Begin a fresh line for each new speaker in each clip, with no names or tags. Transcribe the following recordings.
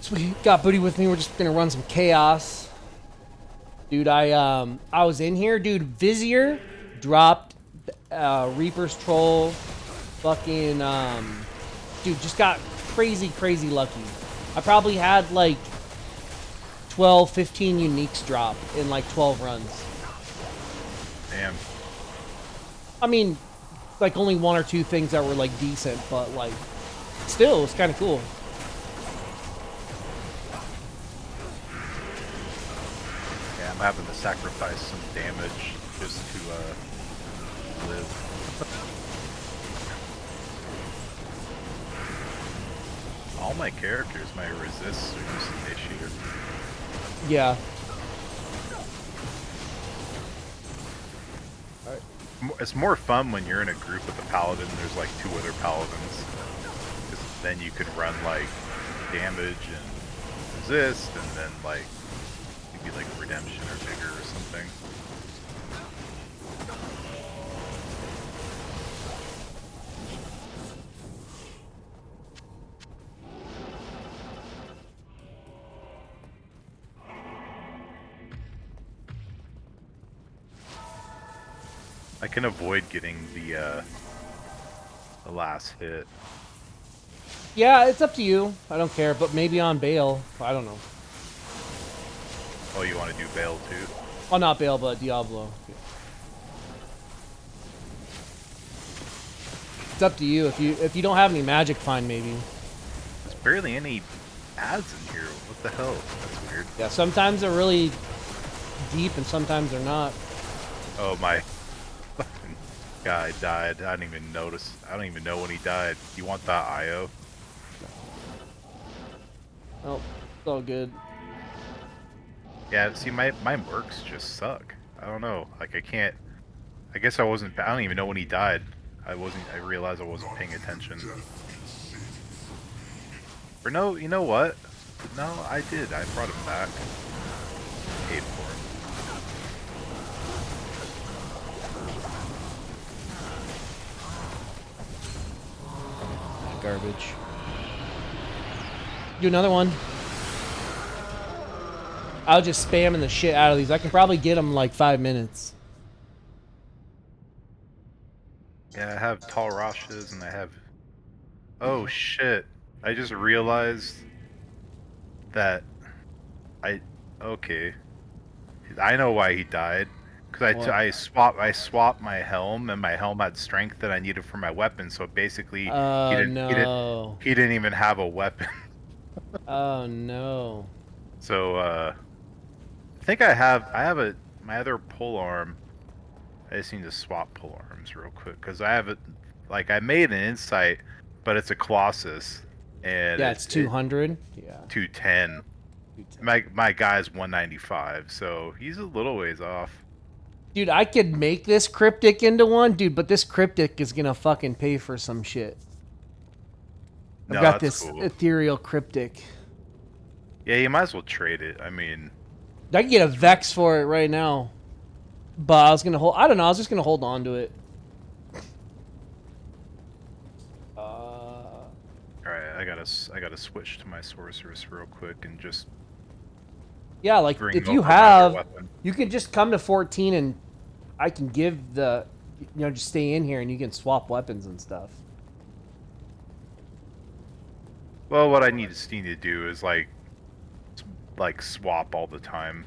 So we got Booty with me. We're just gonna run some chaos. Dude, I was in here, dude. Vizier dropped Reaper's Troll. Fucking dude, just got crazy lucky. I probably had like 12, 15 uniques drop in like 12 runs.
Damn.
I mean, like only one or two things that were like decent, but like still, it was kind of cool.
Yeah, I'm having to sacrifice some damage just to live. All my characters, my resists are just initiator.
Yeah.
It's more fun when you're in a group with a paladin. There's like 2 other paladins, because then you can run like damage and resist, and then like maybe like redemption or vigor or something. I can avoid getting the last hit.
Yeah, it's up to you. I don't care, but maybe on bail. I don't know.
Oh, you want to do Bail too?
Well, not bail, but Diablo. It's up to you. If you don't have any magic, fine, maybe.
There's barely any ads in here. What the hell? That's weird.
Yeah, sometimes they're really deep, and sometimes they're not.
Oh, my fucking guy died. I didn't even notice. I don't even know when he died. You want that IO?
Oh, it's all good.
Yeah, see, my mercs just suck. I don't know. Like, I can't... I guess I wasn't... I don't even know when he died. I realized I wasn't paying attention. Or no, you know what? No, I did. I brought him back. Paid for him.
Garbage. Do another one. I was just spamming the shit out of these. I can probably get them like 5 minutes.
Yeah, I have tall Rashes and I have... Oh shit. I just realized that okay. I know why he died. Because I swapped my helm, and my helm had strength that I needed for my weapon, so basically
No.
he didn't even have a weapon.
Oh no.
So I think I have my other pole arm. I just need to swap pole arms real quick because I have it. Like, I made an insight, but it's a Colossus, and
yeah, it's 200. Yeah,
210. My guy's 195, so he's a little ways off.
Dude, I could make this cryptic into one, dude, but this cryptic is gonna fucking pay for some shit. I've got this
cool.
ethereal cryptic.
Yeah, you might as well trade it. I mean,
I could get a Vex for it right now. But I was gonna hold. I don't know. I was just gonna hold on to it.
All right, I gotta switch to my sorceress real quick and just.
Yeah, like if you have, you can just come to 14 and I can give the, just stay in here and you can swap weapons and stuff.
Well, what I need to do is like swap all the time.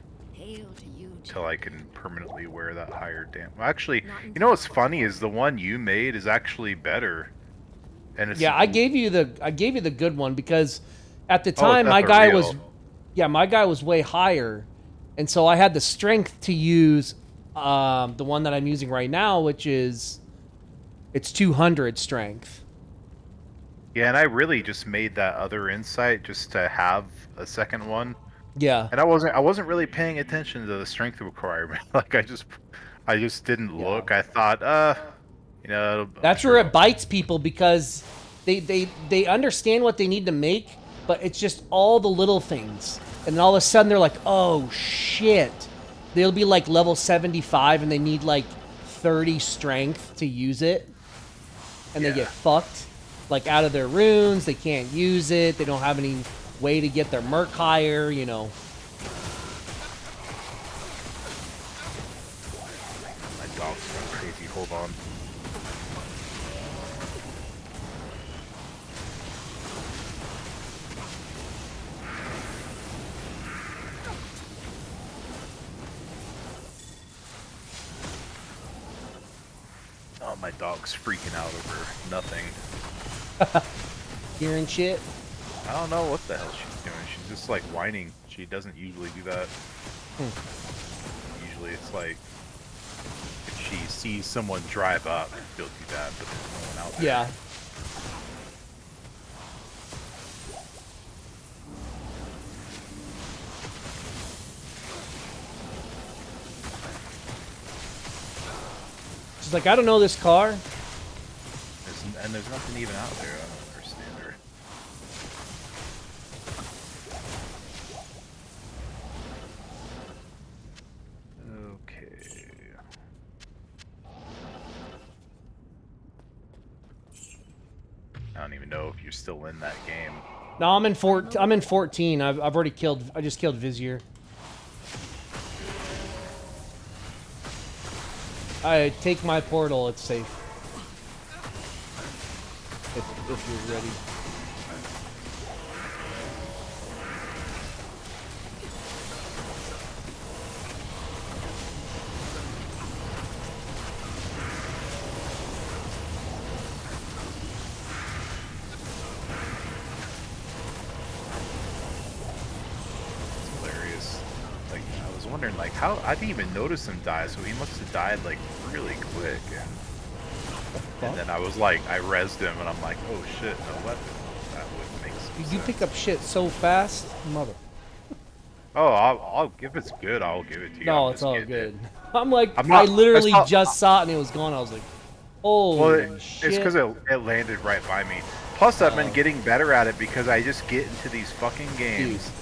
Till I can permanently wear that higher damage. Well, actually, you know what's funny is the one you made is actually better. And it's
I gave you the good one because at the time my guy was way higher, and so I had the strength to use the one that I'm using right now, which is it's 200 strength.
Yeah, and I really just made that other insight just to have a second one.
Yeah.
And I wasn't really paying attention to the strength requirement. Like I just didn't look. I thought,
that's where it bites people because they understand what they need to make, but it's just all the little things. And then all of a sudden they're like, "Oh shit." They'll be like level 75 and they need like 30 strength to use it. And they get fucked. Like out of their runes, they can't use it. They don't have any way to get their merc higher, you know.
My dog's going crazy. Hold on. Oh, my dog's freaking out over nothing.
Hearing shit.
I don't know what the hell she's doing. She's just like whining. She doesn't usually do that. Usually it's like if she sees someone drive up, she'll do that, but there's no one out there.
Yeah. She's like, I don't know this car.
There's nothing even out there. I don't understand her. Okay. I don't even know if you're still in that game.
No, I'm in 14. I've already killed. I just killed Vizier. I take my portal. It's safe. If you're ready.
Wondering like how I didn't even notice him die, so he must have died like really quick. And then I was like, I rezzed him, and I'm like, oh shit, no weapon. That would make sense.
You pick up shit so fast, mother.
Oh, I'll if it's good, I'll give it to you.
No,
I'm
it's all
good.
It. I'm like, I literally just saw it and it was gone. I was like, holy shit.
It's because it landed right by me. Plus, I've been getting better at it because I just get into these fucking games.
Dude.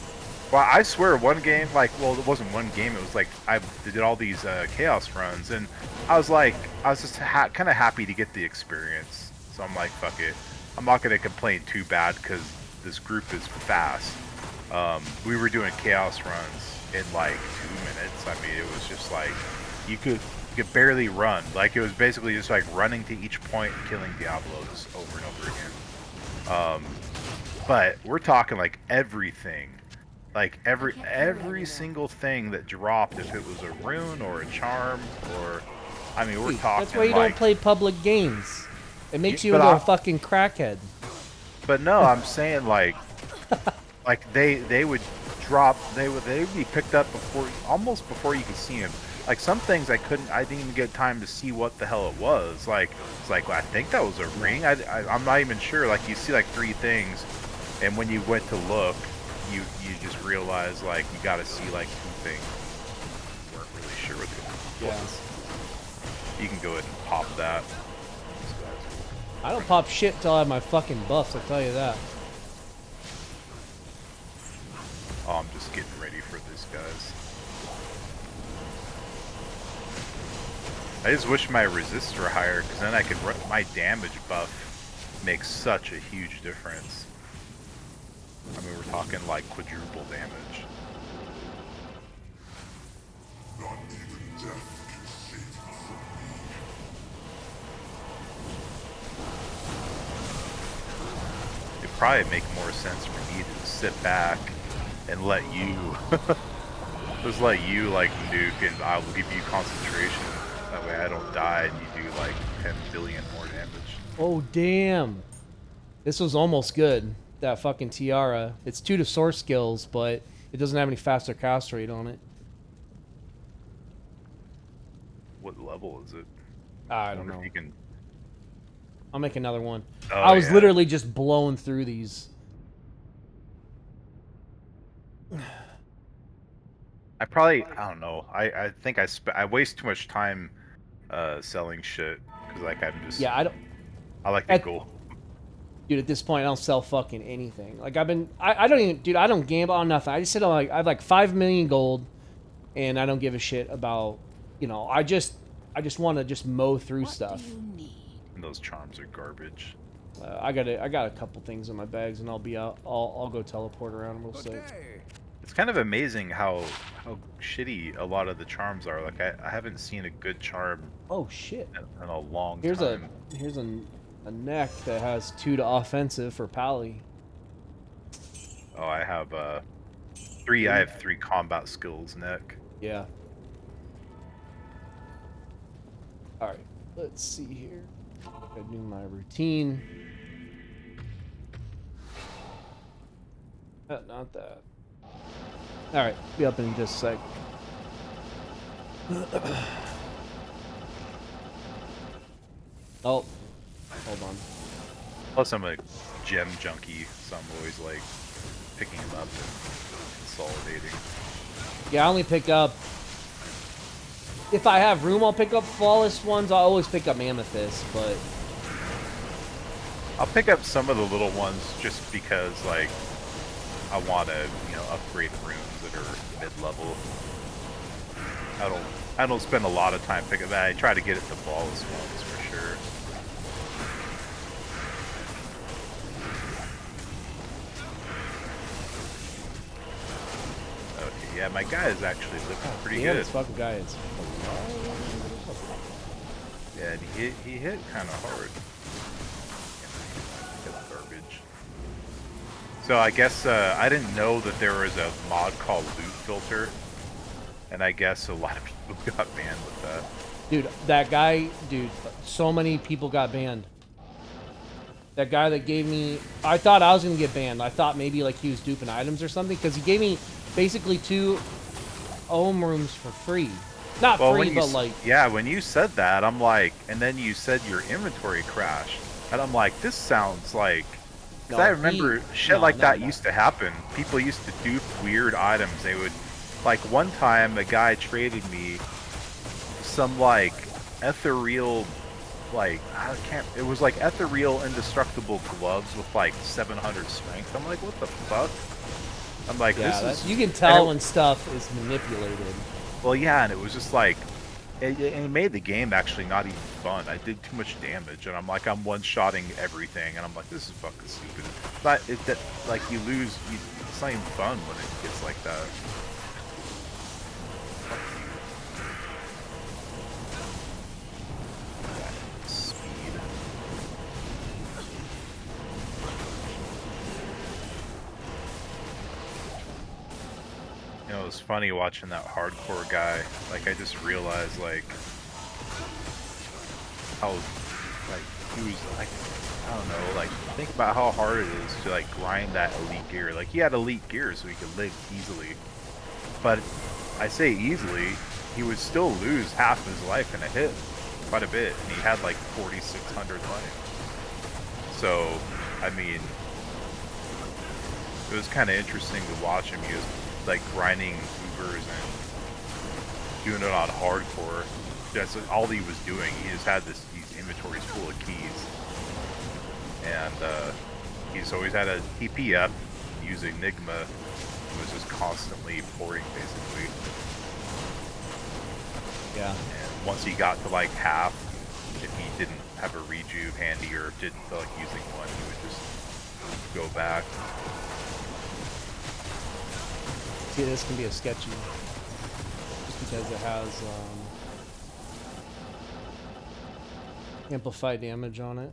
Well, I swear, one game, like, well, it wasn't one game. It was like I did all these chaos runs, and I was just kind of happy to get the experience. So I'm like, fuck it. I'm not gonna complain too bad because this group is fast. We were doing chaos runs in like 2 minutes. I mean, it was just like you could barely run. Like it was basically just like running to each point and killing Diablo just over and over again. But we're talking like everything. Like every single thing that dropped, if it was a rune or a charm or, I mean, we're talking.
That's why you don't play public games. It makes you into a fucking crackhead.
But no, I'm saying like, like they would drop, they would be picked up almost before you could see them. Like some things I didn't even get time to see what the hell it was. Like it's like I think that was a ring. I'm not even sure. Like you see like 3 things, and when you went to look. You just realize like you gotta see like 2 things. You weren't really sure what it was. You can go ahead and pop that.
I don't pop shit till I have my fucking buffs, I'll tell you that.
Oh, I'm just getting ready for this, guys. I just wish my resists were higher, because then I could run my damage buff makes such a huge difference. I mean, we're talking like quadruple damage. It'd probably make more sense for me to sit back and let you, just let you like nuke, and I will give you concentration. That way I don't die and you do like 10 billion more damage.
Oh damn! This was almost good. That fucking tiara. It's 2 to source skills, but it doesn't have any faster cast rate on it.
What level is it?
I don't know.
If you can...
I'll make another one.
Oh,
I was literally just blowing through these.
I don't know. I think I waste too much time selling shit because like I'm just I like the gold.
Dude, at this point, I don't sell fucking anything. Like, I don't even, dude, I don't gamble on nothing. I just sit on, like, I have, like, 5 million gold, and I don't give a shit about, you know, I just want to just mow through stuff.
And those charms are garbage.
I got a couple things in my bags, and I'll be out. I'll go teleport around real sick.
It's kind of amazing how shitty a lot of the charms are. Like I haven't seen a good charm.
Oh shit!
In a long
here's
time.
Here's a neck that has 2 to offensive for Pally.
Oh, I have 3. I have 3 combat skills neck.
Yeah. All right. Let's see here. I do my routine. Not that. All right. Be up in just a sec. Oh, hold on.
Plus, I'm a gem junkie, so I'm always like picking them up and consolidating.
Yeah, I only pick up. If I have room, I'll pick up flawless ones. I always pick up amethyst, but
I'll pick up some of the little ones just because, like, I want to, upgrade rooms that are mid-level. I don't spend a lot of time picking that. I try to get it to flawless ones for sure. Okay, yeah, my guy is actually looking pretty good.
This fucking guy is.
Yeah, and he hit kind of hard. That's garbage. So I guess I didn't know that there was a mod called Loot Filter, and I guess a lot of people got banned with that.
Dude, that guy, so many people got banned. That guy that gave me, I thought I was gonna get banned. I thought maybe like he was duping items or something, because he gave me basically 2 ohm rooms for free. Not free, but like...
Yeah, when you said that, I'm like... And then you said your inventory crashed. And I'm like, this sounds like... Because I remember shit like that used to happen. People used to dupe weird items. They would... Like, one time, a guy traded me some, like, ethereal... Like, I can't... It was, like, ethereal indestructible gloves with, like, 700 strength. I'm like, what the fuck? I'm like, this is...
You can tell when stuff is manipulated.
Well, yeah, and it was just like, it made the game actually not even fun. I did too much damage, and I'm like, I'm one-shotting everything, and I'm like, this is fucking stupid. But like, you lose, it's not even fun when it gets like that. Speed. It was funny watching that hardcore guy. Like, I just realized, like, how, like, he was, like, I don't know, like, think about how hard it is to, like, grind that elite gear. Like, he had elite gear so he could live easily. But, I say easily, he would still lose half his life in a hit. Quite a bit. And he had, like, 4,600 life. So, I mean, it was kind of interesting to watch him. He was like grinding Ubers and doing it on hardcore. That's all he was doing. He just had these inventories full of keys, and he's always had a TP up using Enigma. He was just constantly porting, basically.
Yeah.
And once he got to like half, if he didn't have a rejuve handy or didn't feel like using one, he would just go back.
See, this can be a sketchy, just because it has amplified damage on it.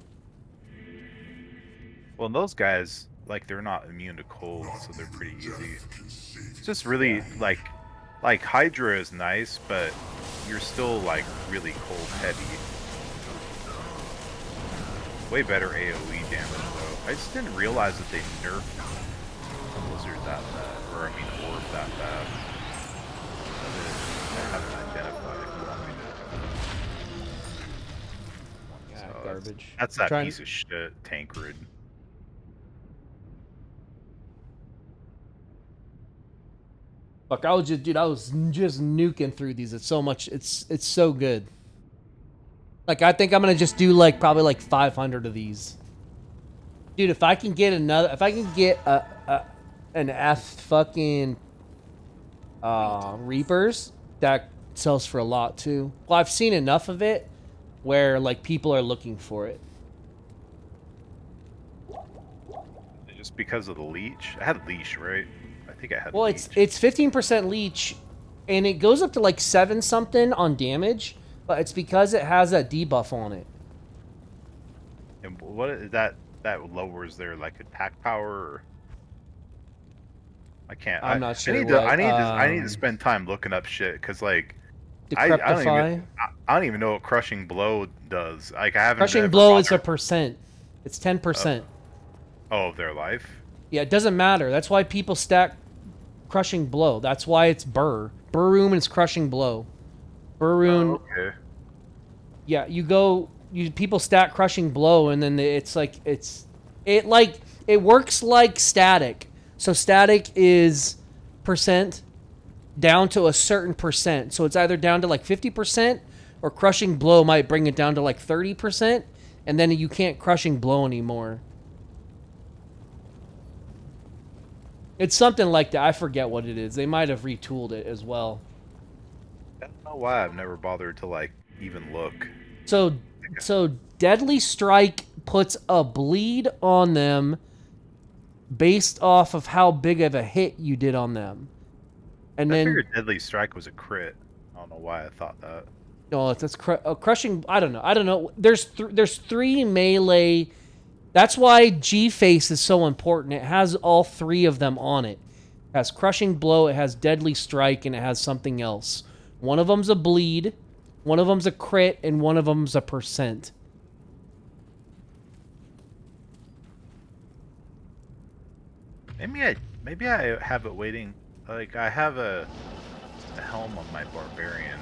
Well, those guys, like, they're not immune to cold, so they're pretty easy. It's just really, like Hydra is nice, but you're still, like, really cold heavy. Way better AoE damage, though. I just didn't realize that they nerfed Blizzard that bad. Or, I mean, Orb that bad. I haven't identified if you want me to.
Yeah,
So
garbage.
That's that piece of shit, Tancred.
Fuck, I was just nuking through these. It's so much. It's so good. Like, I think I'm gonna just do like probably like 500 of these. Dude, if I can get an F fucking Reapers, that sells for a lot too. Well, I've seen enough of it where like people are looking for it.
just because of the leech? I had leash, right? I think I had
Well,
leech.
it's 15% leech, and it goes up to like 7 something on damage, but it's because it has that debuff on it.
And what is that? That lowers their like attack power. Or... I can't.
I'm not sure
I need to.
what.
I need to spend time looking up shit because like
Decrepify.
I don't even know what crushing blow does. Like I haven't
Crushing
ever
blow is a
bothered.
percent. It's 10%.
Of their life.
Yeah, it doesn't matter. That's why people stack crushing blow. That's why it's Burr. Burroom is crushing blow. Burroon.
Oh, okay.
Yeah, people stack crushing blow, and then it's like it works like static. So static is percent down to a certain percent. So it's either down to like 50%, or crushing blow might bring it down to like 30%, and then you can't crushing blow anymore. It's something like that. I forget what it is. They might have retooled it as well.
I don't know why I've never bothered to like even look.
So Deadly Strike puts a bleed on them based off of how big of a hit you did on them. And
I
then
figured Deadly Strike was a crit. I don't know why I thought that.
no, that's crushing. I don't know. There's 3 melee. That's why G-Face is so important. It has all 3 of them on it. It has Crushing Blow, it has Deadly Strike, and it has something else. One of them's a bleed, one of them's a crit, and one of them's a percent.
Maybe I have it waiting. Like I have a helm on my barbarian.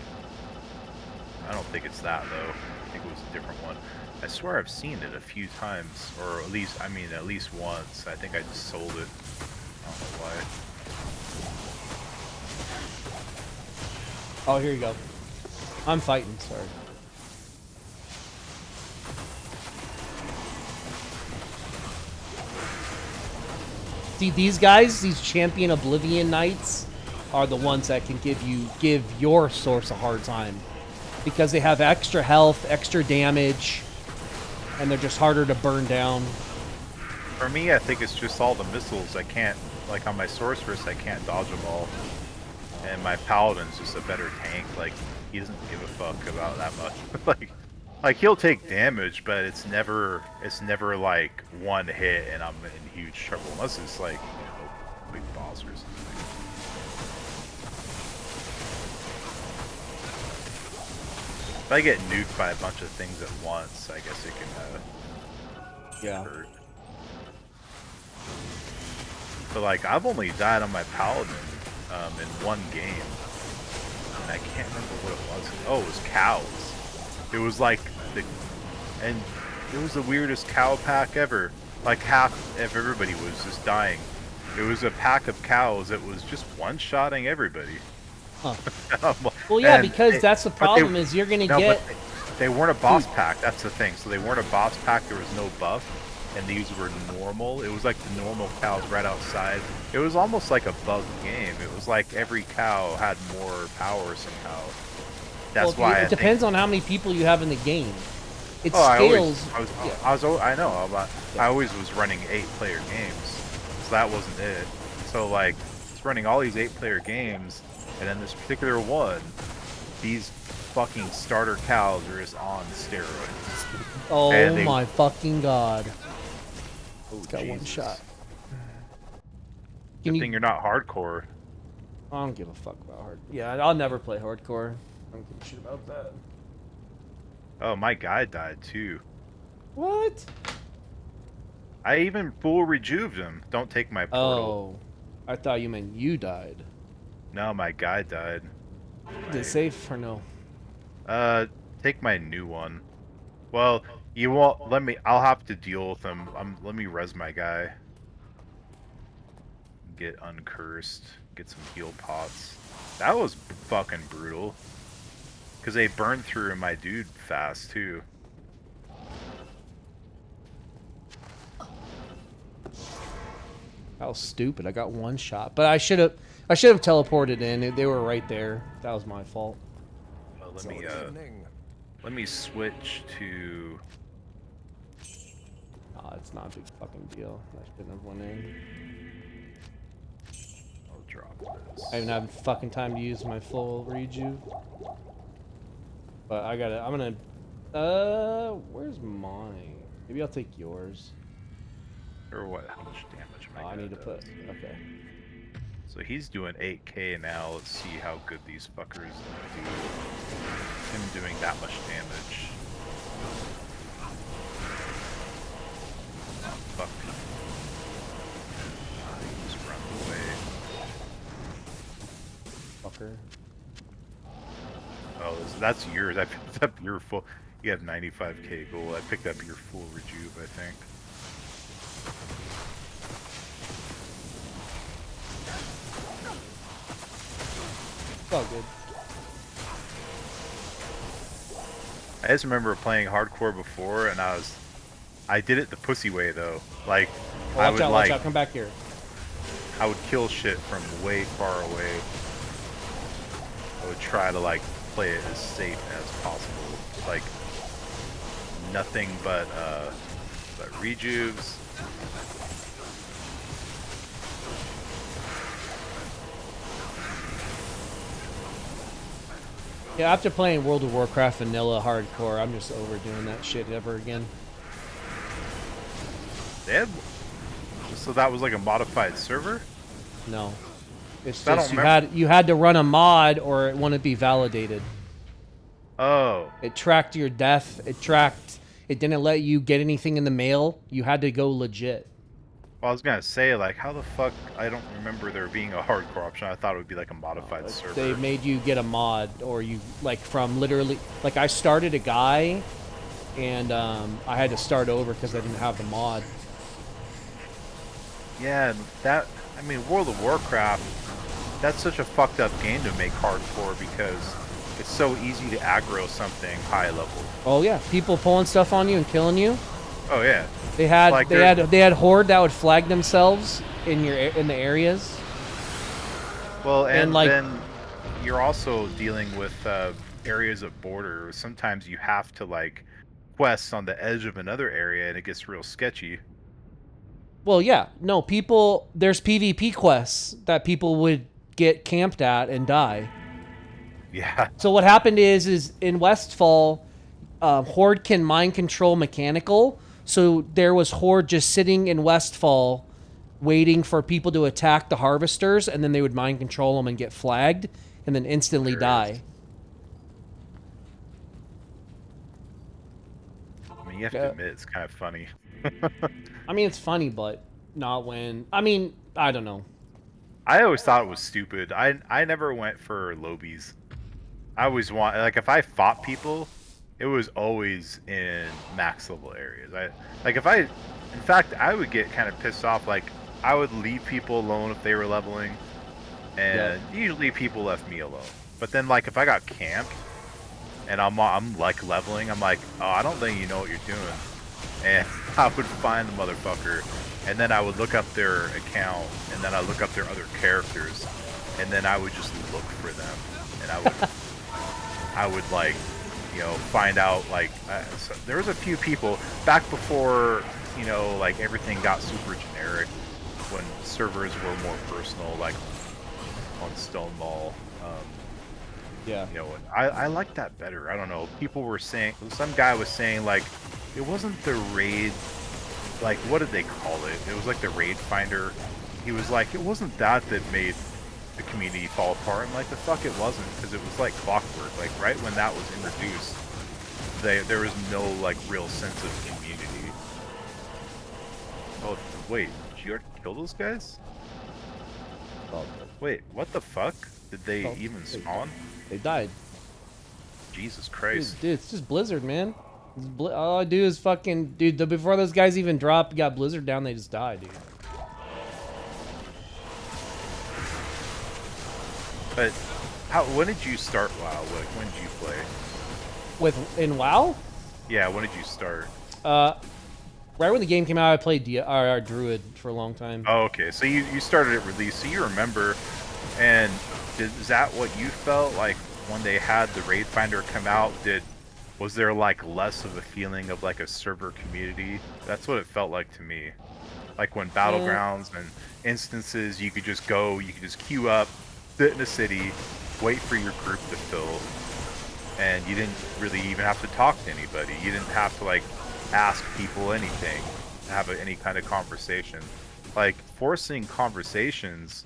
I don't think it's that though. I think it was a different one. I swear I've seen it a few times, or at least once. I think I just sold it. I don't know why.
Oh, here you go. I'm fighting, sorry. See, these guys, these Champion Oblivion Knights, are the ones that can give your source a hard time. Because they have extra health, extra damage, and they're just harder to burn down.
For me, I think it's just all the missiles. I can't, like on my sorceress, I can't dodge them all. And my paladin's just a better tank. Like he doesn't give a fuck about that much. like he'll take damage, but it's never like one hit and I'm in huge trouble. Unless it's like, big boss or something. If I get nuked by a bunch of things at once, I guess it can hurt. But like I've only died on my paladin in one game, and I can't remember what it was. Oh, it was cows. It was like and it was the weirdest cow pack ever. Like half of everybody was just dying. It was a pack of cows that was just one-shotting everybody.
Huh. Well, yeah, because that's the problem
they,
is you're gonna
no,
get.
They weren't a boss pack. That's the thing. So they weren't a boss pack. There was no buff, and these were normal. It was like the normal cows right outside. It was almost like a bugged game. It was like every cow had more power somehow. That's why
it depends on how many people you have in the game. It
scales.
I
always was running 8-player games, so that wasn't it. So like, it's running all these 8-player games. And then this particular one, these fucking starter cows are just on steroids.
Oh my fucking god.
Oh,
it's got
Jesus.
one shot.
Good thing you're not hardcore.
I don't give a fuck about hard. Yeah, I'll never play hardcore. I don't give a shit about that.
Oh, my guy died too.
What?
I even full rejuved him. Don't take my portal.
Oh, I thought you meant you died.
No, my guy died.
Is it safe or no?
Take my new one. Well, you won't let me. I'll have to deal with him. Let me res my guy. Get uncursed. Get some heal pots. That was fucking brutal. Because they burned through my dude fast too.
That was stupid. I got one shot, but I should have teleported in. They were right there. That was my fault.
Well, let me switch to.
Oh, it's not a big fucking deal. I shouldn't have went in.
I'll drop this.
I haven't had fucking time to use my full rejuve. But I gotta, I'm gonna, where's mine? Maybe I'll take yours.
Or what? How much damage am I
I need to put, okay.
So he's doing 8k now. Let's see how good these fuckers do. Him doing that much damage. Oh, fuck. He just run away.
Fucker.
Oh, that's yours. I picked up your full. You have 95k gold. I picked up your full rejuve, I think.
It's all good.
I just remember playing hardcore before, and I did it the pussy way though. Like, I would
watch out, come back here.
I would kill shit from way far away. I would try to like play it as safe as possible. Like, nothing but rejuves.
Yeah, after playing World of Warcraft Vanilla Hardcore, I'm just over doing that shit ever again.
So that was like a modified server?
No. It's just you had to run a mod or it wouldn't be validated.
Oh.
It tracked your death. It didn't let you get anything in the mail. You had to go legit.
Well, I was gonna say, like, how the fuck? I don't remember there being a hardcore option. I thought it would be like a modified server.
They made you get a mod, or you like from literally like I started a guy, and I had to start over because I didn't have the mod.
Yeah, I mean, World of Warcraft. That's such a fucked up game to make hardcore because it's so easy to aggro something high level.
Oh yeah, people pulling stuff on you and killing you.
Oh yeah.
They had horde that would flag themselves in the areas.
Well, and like, then you're also dealing with areas of border. Sometimes you have to like quest on the edge of another area, and it gets real sketchy.
Well, yeah, no, there's PvP quests that people would get camped at and die.
Yeah.
So what happened is in Westfall, horde can mind control mechanical. So there was horde just sitting in Westfall waiting for people to attack the harvesters, and then they would mind control them and get flagged and then instantly die.
I mean, you have to admit it's kind of funny.
I mean, it's funny, but not when... I mean, I don't know.
I always thought it was stupid. I never went for lobies. I always like, if I fought people, it was always in max level areas. In fact, I would get kind of pissed off. Like, I would leave people alone if they were leveling, and usually people left me alone. But then, like, if I got camped and I'm like leveling, I'm like, oh, I don't think you know what you're doing. And I would find the motherfucker, and then I would look up their account, and then I look up their other characters, and then I would just look for them, and I would like, you know, find out like so there was a few people back before, you know, like everything got super generic, when servers were more personal, like on Stonewall.
Yeah.
You know, I like that better. I don't know. People were saying, some guy was saying like, it wasn't the raid, like, what did they call it? It was like the raid finder. He was like, it wasn't that made the community fall apart. I'm like, the fuck it wasn't, because it was like clockwork. Like, right when that was introduced, there was no like real sense of community. Oh wait, did you already kill those guys? Wait, what the fuck? Did they even spawn?
They died.
Jesus Christ.
Dude, it's just Blizzard, man. All I do is fucking... Dude, before those guys even dropped, got Blizzard down, they just died, dude.
But, when did you start WoW? Like, when did you play?
In WoW?
Yeah, when did you start?
Right when the game came out, I played Druid for a long time.
Oh, okay. So you started at release, so you remember. And is that what you felt like when they had the raid finder come out? Did Was there like less of a feeling of like a server community? That's what it felt like to me. Like when battlegrounds and instances, you could just go, you could just queue up, sit in a city, wait for your group to fill, and you didn't really even have to talk to anybody. You didn't have to like ask people anything, have any kind of conversation. Like forcing conversations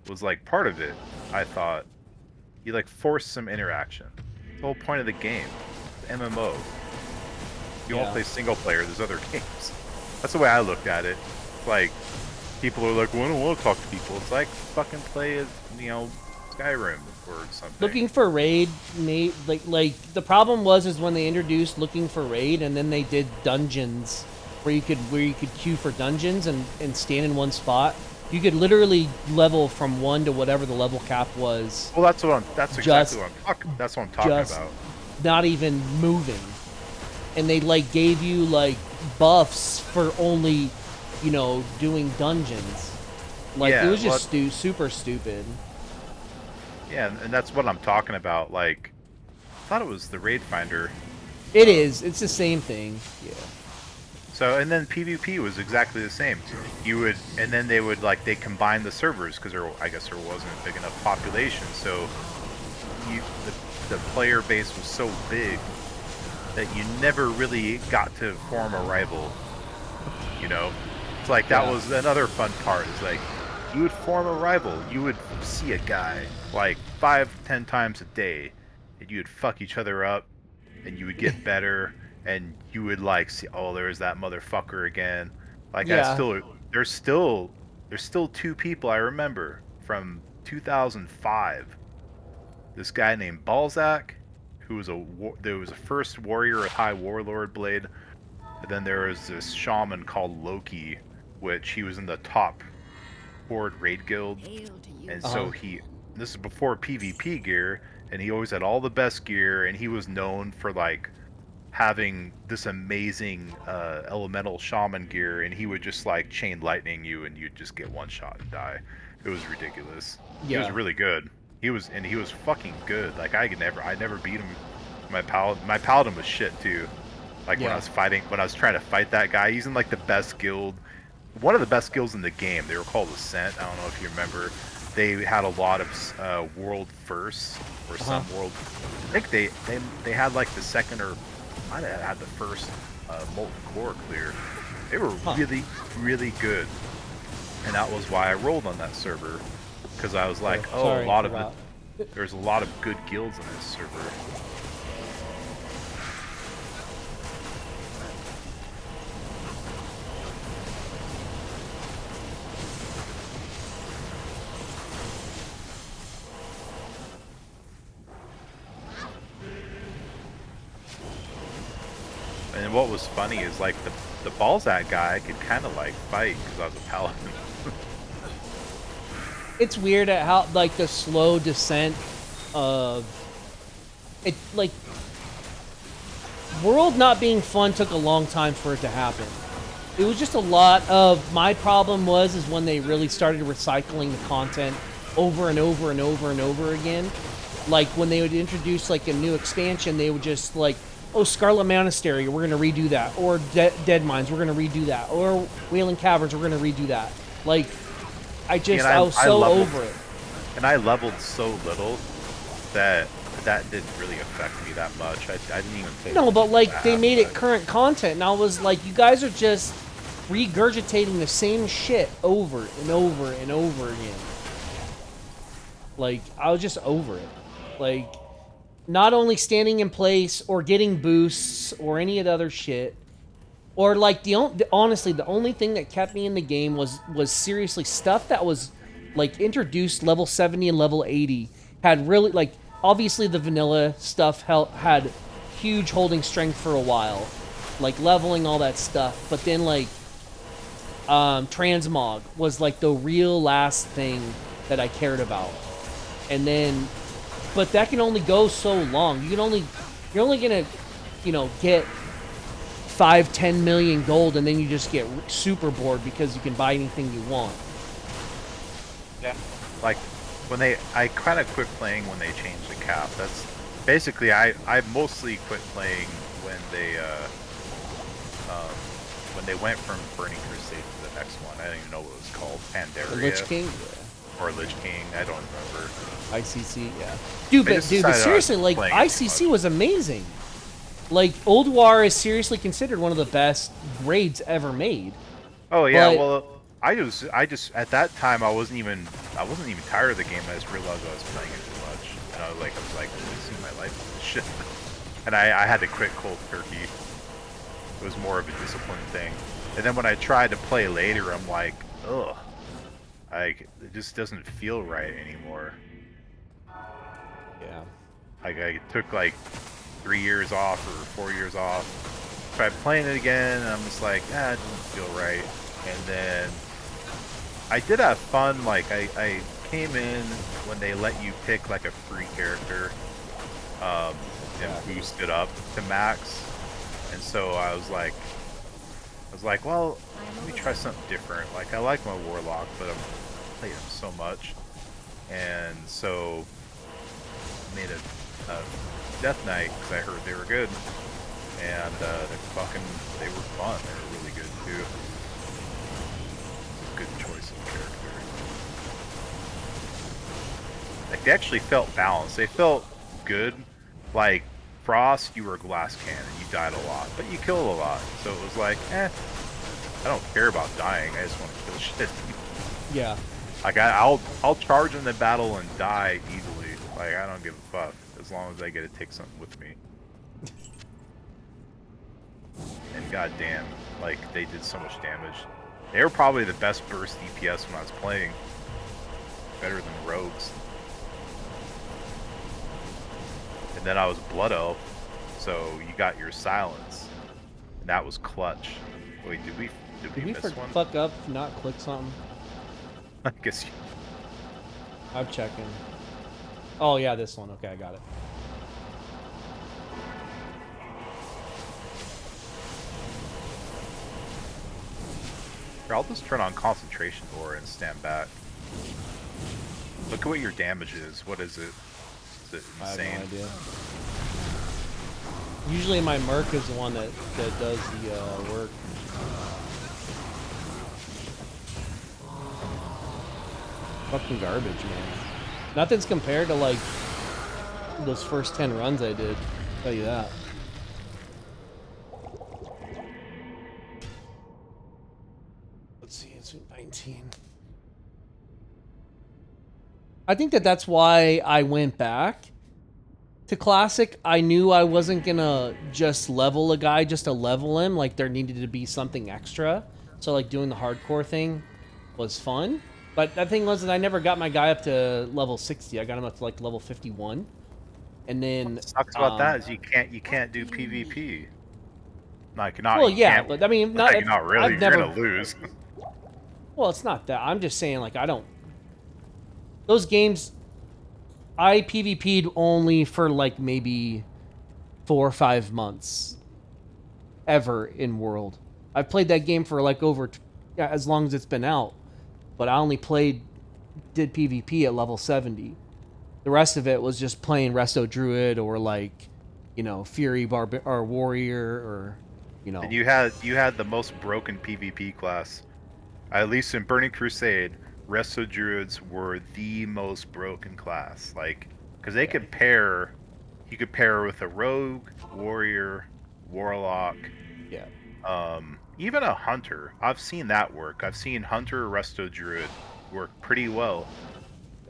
was like part of it. I thought you like force some interaction. The whole point of the game, the MMO. You won't play single player. There's other games. That's the way I looked at it. Like people are like, well, I don't want to talk to people. It's like fucking play as Skyrim or something.
Looking for raid, like the problem was when they introduced looking for raid, and then they did dungeons where you could queue for dungeons and stand in one spot. You could literally level from 1 to whatever the level cap was.
Well, that's exactly what I'm talking about.
Not even moving, and they like gave you like buffs for only, doing dungeons. Like it was just super stupid.
Yeah, and that's what I'm talking about. Like, I thought it was the raid finder.
It is. It's the same thing. Yeah.
So, and then PvP was exactly the same. And then they combined the servers because I guess there wasn't a big enough population. So, the player base was so big that you never really got to form a rival. It's like that was another fun part. Is like you would form a rival. You would see a guy like 5-10 times a day, and you would fuck each other up, and you would get better. And you would like see, oh, there's that motherfucker again. Like there's still 2 people I remember from 2005. This guy named Balzac, who was there was a first warrior with high warlord blade, and then there was this shaman called Loki, which he was in the top horde raid guild, and so this is before PvP gear, and he always had all the best gear, and he was known for like having this amazing elemental shaman gear, and he would just like chain lightning you, and you'd just get one shot and die. It was ridiculous. He was really good. He was fucking good. Like I never beat him. My paladin was shit too. Like when I was trying to fight that guy, he's in like the best guild, one of the best guilds in the game. They were called Ascent. I don't know if you remember. They had a lot of world firsts or some world. I think they had like the second or might have had the first molten core clear. They were really, really good, and that was why I rolled on that server, because I was like, there's a lot of good guilds in this server. And what was funny is like the Balzac guy could kind of like fight because I was a paladin.
It's weird at how like the slow descent of it. Like world not being fun took a long time for it to happen. It was just a lot of my problem is when they really started recycling the content over and over and over and over again. Like when they would introduce like a new expansion, they would just like, oh, Scarlet Monastery, we're going to redo that. Or Dead Mines, we're going to redo that. Or Wailing Caverns, we're going to redo that. Like, I was so over it.
And I leveled so little that didn't really affect me that much. I didn't even think.
No, but like, they made it current content, and I was like, you guys are just regurgitating the same shit over and over and over again. Like, I was just over it. Like, not only standing in place or getting boosts or any of the other shit, or like honestly, the only thing that kept me in the game was seriously stuff that was like introduced level 70 and level 80 had really like obviously the vanilla stuff had huge holding strength for a while, like leveling all that stuff, but then like transmog was like the real last thing that I cared about, and then. But that can only go so long. You're only gonna, get 5-10 million gold, and then you just get super bored because you can buy anything you want.
Yeah. Like when I kind of quit playing when they changed the cap. basically, I mostly quit playing when they went from Burning Crusade to the next one. I don't even know what it was called,
The Lich
Pandaria
King?
or Lich King. I don't remember.
ICC, yeah. Dude,
I
but
just decided I
seriously,
wasn't
like,
playing it too
ICC
much.
was amazing. Like, Old War is seriously considered one of the best raids ever made.
Oh yeah,
But,
well, I just at that time I wasn't even tired of the game. I just realized I was playing it too much, and I was like, I see my life on this shit, and I had to quit cold turkey. It was more of a discipline thing, and then when I tried to play later, I'm like, ugh, like it just doesn't feel right anymore.
yeah.
Like I took like 3 years off or 4 years off. Tried playing it again, and I'm just like, it doesn't feel right. And then I did have fun. Like I came in when they let you pick like a free character, and boost it up to max. And so I was like, well, let me try something different. Like I like my Warlock, but I've played him so much, and so I made a Death Knight because I heard they were good, and they were fun. They were really good too. Good choice of character. Like they actually felt balanced. They felt good. Like Frost, you were a glass cannon. You died a lot, but you killed a lot. So it was like, I don't care about dying. I just want to kill shit.
Yeah.
Like I'll charge in the battle and die easily. Like I don't give a fuck as long as I get to take something with me. And goddamn, like they did so much damage. They were probably the best burst DPS when I was playing. Better than rogues. And then I was Blood Elf, so you got your silence. And that was clutch. Wait, did we miss one?
Fuck up, not click something?
I guess you...
I'm checking. Oh yeah, this one. Okay, I got it.
Here, I'll just turn on concentration aura and stand back. Look at what your damage is. What is it? Is it insane?
I have no idea. Usually my Merc is the one that does the work. Fucking garbage, man. Nothing's compared to like those first 10 runs I did. I'll tell you that. Let's see, it's 19. I think that's why I went back to Classic. I knew I wasn't gonna just level a guy just to level him. Like there needed to be something extra. So like doing the hardcore thing was fun. But that thing was that I never got my guy up to level 60. I got him up to like level 51. And then
What sucks about that is you can't do PvP. Like not.
Well,
you
yeah,
can't,
but I mean,
like, not really.
I've
You're
never,
gonna lose.
Well, it's not that. I'm just saying, like, I don't. Those games, I PvP'd only for like maybe 4 or 5 months. Ever in World, I've played that game for like as long as it's been out, but I only did PvP at level 70. The rest of it was just playing Resto Druid or like, Fury or Warrior or,
And you had the most broken PvP class. At least in Burning Crusade, Resto Druids were the most broken class. Like, because they could pair, you could pair with a Rogue, Warrior, Warlock.
Yeah.
Even a Hunter. I've seen that work. I've seen Hunter Resto Druid work pretty well.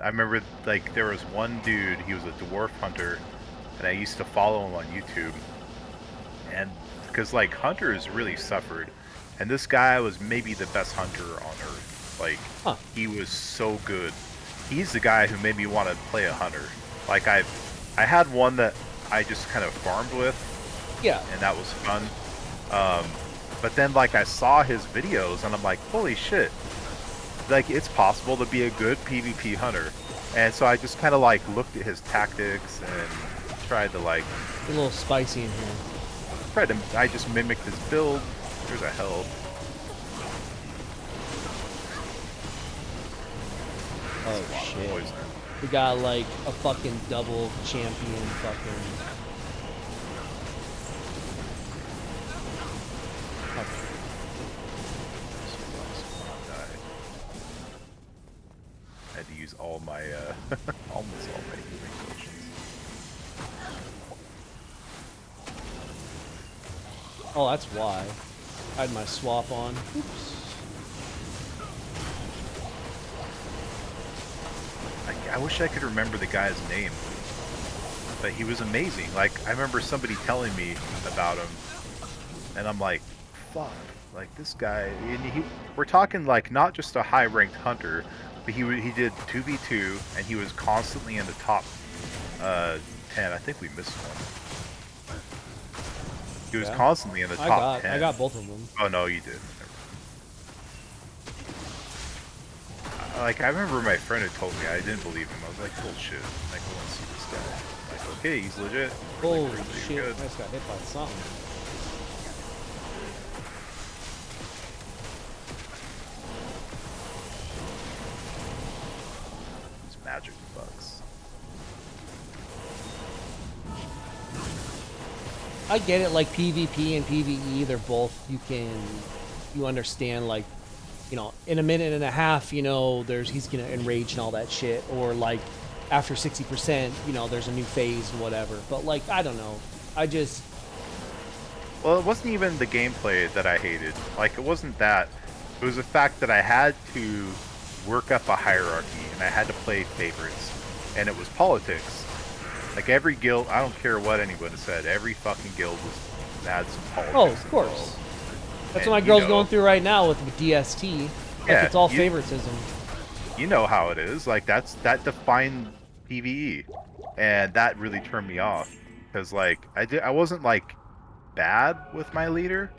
I remember, like, there was one dude, he was a Dwarf Hunter, and I used to follow him on YouTube. And, because, like, Hunters really suffered. And this guy was maybe the best hunter on Earth. Like, He was so good. He's the guy who made me want to play a hunter. Like, I had one that I just kind of farmed with.
Yeah.
And that was fun. But then, like, I saw his videos, and I'm like, holy shit. Like, it's possible to be a good PvP hunter. And so I just kind of, like, looked at his tactics and tried to, like...
A little spicy in here.
I just mimicked his build. There's a health.
Oh, shit.
Poison.
We got like a fucking double champion fucking. Okay.
I had to use all my, almost all my healing potions.
Oh, that's why. I had my swap on. Oops.
I wish I could remember the guy's name, but he was amazing. Like, I remember somebody telling me about him, and I'm like, fuck, like this guy, and we're talking like not just a high-ranked hunter, but he did 2v2, and he was constantly in the top 10. I think we missed one. He was constantly in the top 10.
I got both of them.
Oh no, you did. Like, I remember my friend had told me, I didn't believe him. I was like, bullshit. Like, I want to see this guy. I'm like, okay, he's legit.
Oh
like, really
shit,
good.
I just got hit by something.
These magic bugs.
I get it, like PvP and PvE, they're both, you understand, like, you know, in a minute and a half, you know, he's gonna enrage and all that shit, or like after 60%, you know, there's a new phase and whatever. But like, I don't know,
Well, it wasn't even the gameplay that I hated. Like, it wasn't that. It was the fact that I had to work up a hierarchy, and I had to play favorites, and it was politics. Like, every guild, I don't care what anyone said, every fucking guild had some politics.
Oh, of course. That's what my girl's going through right now with DST. Like,
yeah,
it's all favoritism.
You know how it is. Like, that defined PvE, and that really turned me off. Because, like, I wasn't, like, bad with my leader,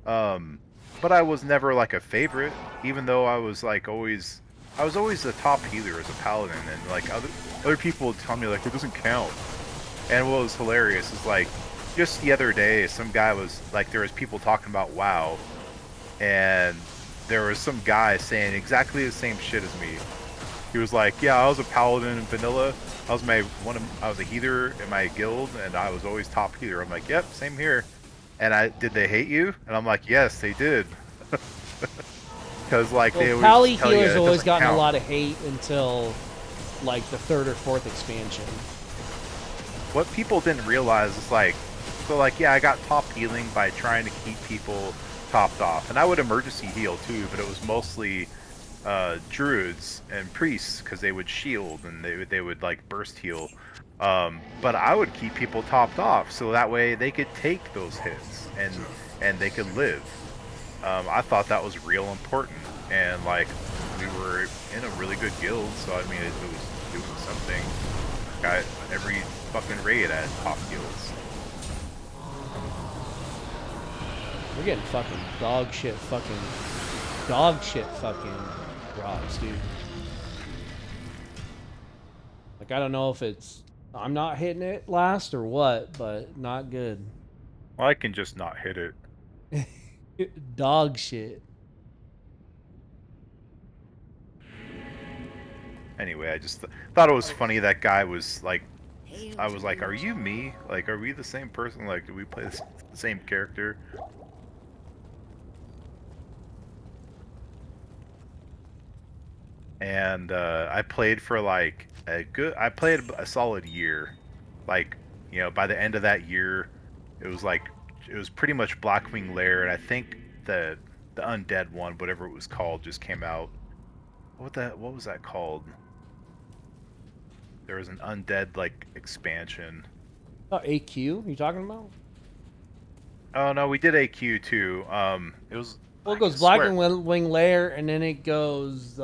but I was never, like, a favorite, even though I was, like, always the top healer as a paladin, and, like, other people would tell me, like, it doesn't count. And what was hilarious is, like, just the other day, some guy was like, there was people talking about WoW, and there was some guy saying exactly the same shit as me. He was like, yeah, I was a paladin in vanilla. I was a healer in my guild, and I was always top healer. I'm like, yep, same here. And did they hate you? And I'm like, yes, they did. Because like, they always
Pally
tell you
healer's
it
always
doesn't
gotten
count.
a lot of hate until like the 3rd or 4th expansion.
What people didn't realize is like, so like, yeah, I got top healing by trying to keep people topped off, and I would emergency heal too, but it was mostly druids and priests, because they would shield and they would like burst heal. But I would keep people topped off, so that way they could take those hits and they could live. I thought that was real important, and like, we were in a really good guild, so I mean, it was doing something. Got every fucking raid at top guilds.
We're getting fucking dog shit fucking drops, dude. Like, I don't know if it's I'm not hitting it last or what, but not good.
Well, I can just not hit it.
Dog shit.
Anyway, I just thought it was funny that guy was like, I was like, are you me? Like, are we the same person? Like, do we play the same character? And I played for like I played a solid year. Like, you know, by the end of that year, it was pretty much Blackwing Lair, and I think the undead one, whatever it was called, just came out. What was that called? There was an undead like expansion.
Oh, AQ? You talking about?
Oh no, we did AQ too. It was.
Well, it goes Blackwing Lair, and then it goes.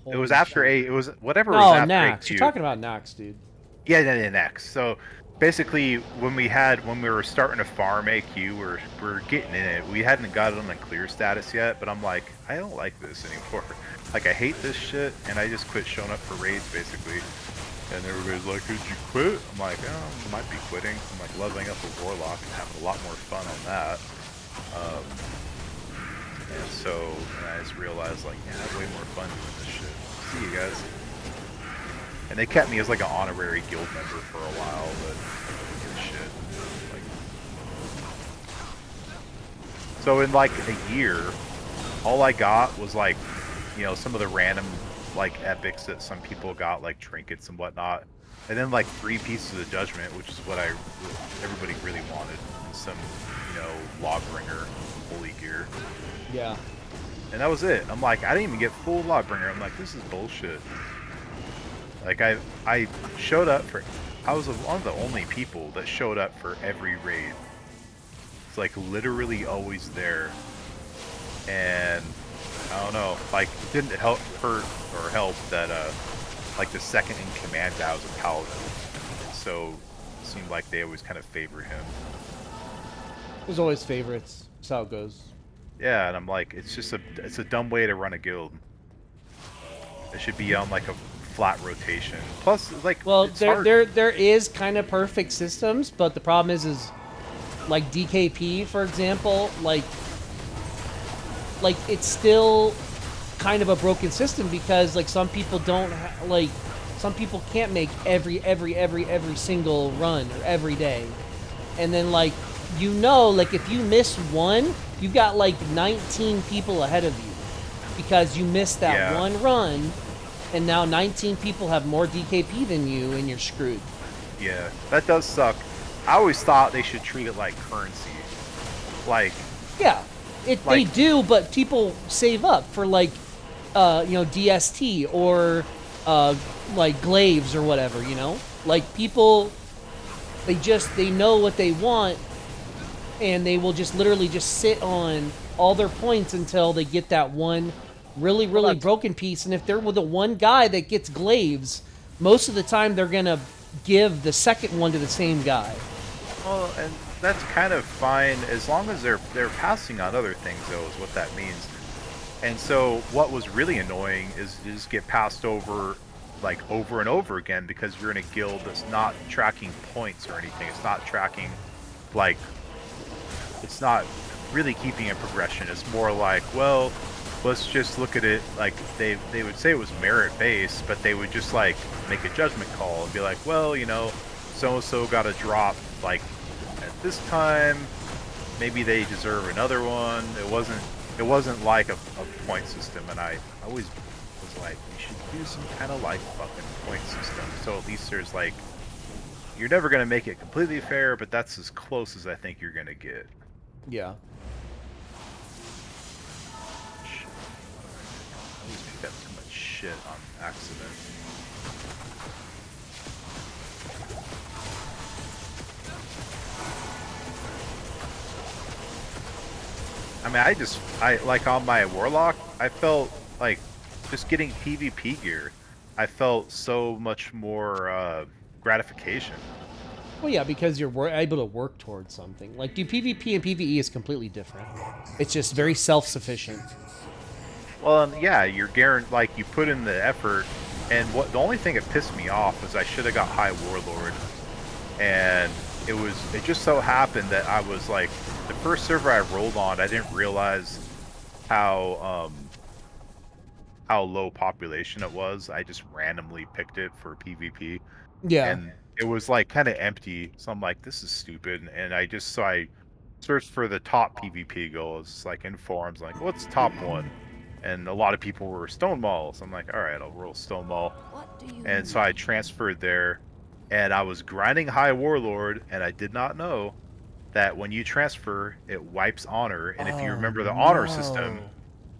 It was after
shit.
It was whatever
No,
was after
Nax.
AQ.
You're talking about Nax, dude.
Yeah, Nax. So basically, when we were starting to farm AQ, we're getting in it. We hadn't got it on the clear status yet, but I'm like, I don't like this anymore. Like, I hate this shit, and I just quit showing up for raids basically. And everybody's like, did you quit? I'm like, oh, I might be quitting. I'm like leveling up a warlock and having a lot more fun on that. And so I just realized, like, yeah, I have way more fun doing this shit. See you guys. And they kept me as like an honorary guild member for a while, but I didn't give a shit. Like, so in like a year, all I got was like, you know, some of the random like epics that some people got, like trinkets and whatnot, and then like 3 pieces of judgment, which is what everybody really wanted, and some, you know, logbringer holy gear.
Yeah.
And that was it. I'm like, I didn't even get full logbringer. I'm like, this is bullshit. Like I showed up for, I was one of the only people that showed up for every raid. It's like literally always there. And I don't know, like it didn't help that like the second in command guy was a paladin. So it seemed like they always kind of favored him.
There's always favorites. That's how it goes.
Yeah, and I'm like, it's a dumb way to run a guild. It should be on like a flat rotation. Plus, like,
well,
it's
there is kind of perfect systems, but the problem is like DKP, for example, like it's still kind of a broken system because like some people don't some people can't make every single run or every day, and then like, you know, like if you miss one, you've got like 19 people ahead of you because you missed that one run. And now 19 people have more DKP than you, and you're screwed.
Yeah, that does suck. I always thought they should treat it like currency. Like...
Yeah, they do, but people save up for, like, you know, DST or, like, glaives or whatever, you know? Like, people, they know what they want, and they will just literally just sit on all their points until they get that one really broken piece. And if they're with the one guy that gets glaives, most of the time they're gonna give the second one to the same guy.
Well, and that's kind of fine as long as they're passing on other things, though, is what that means. And so what was really annoying is you just get passed over, like, over and over again because you're in a guild that's not tracking points or anything. It's not tracking, like, it's not really keeping a progression. It's more like, well, let's just look at it like they would say it was merit based, but they would just like make a judgment call and be like, well, you know, so and so got a drop like at this time, maybe they deserve another one. It wasn't like a point system, and I always was like, you should do some kind of like fucking point system, so at least there's like, you're never gonna make it completely fair, but that's as close as I think you're gonna get.
Yeah.
I always pick up too much shit on accident. I mean, I like on my warlock, I felt like just getting PvP gear, I felt so much more gratification.
Well, yeah, because you're able to work towards something. Like, PvP and PvE is completely different. It's just very self-sufficient.
Well, yeah, you're guaranteed, like, you put in the effort, and the only thing that pissed me off was I should have got High Warlord, and it just so happened that I was, like, the first server I rolled on, I didn't realize how low population it was. I just randomly picked it for PvP.
Yeah.
And it was, like, kind of empty, so I'm like, this is stupid, and I searched for the top PvP goals, like, in forums, like, what's top one? And a lot of people were Stonemalls. I'm like, all right, I'll roll Stonemall. And so I transferred there, and I was grinding High Warlord, and I did not know that when you transfer, it wipes honor. And if you remember the honor system,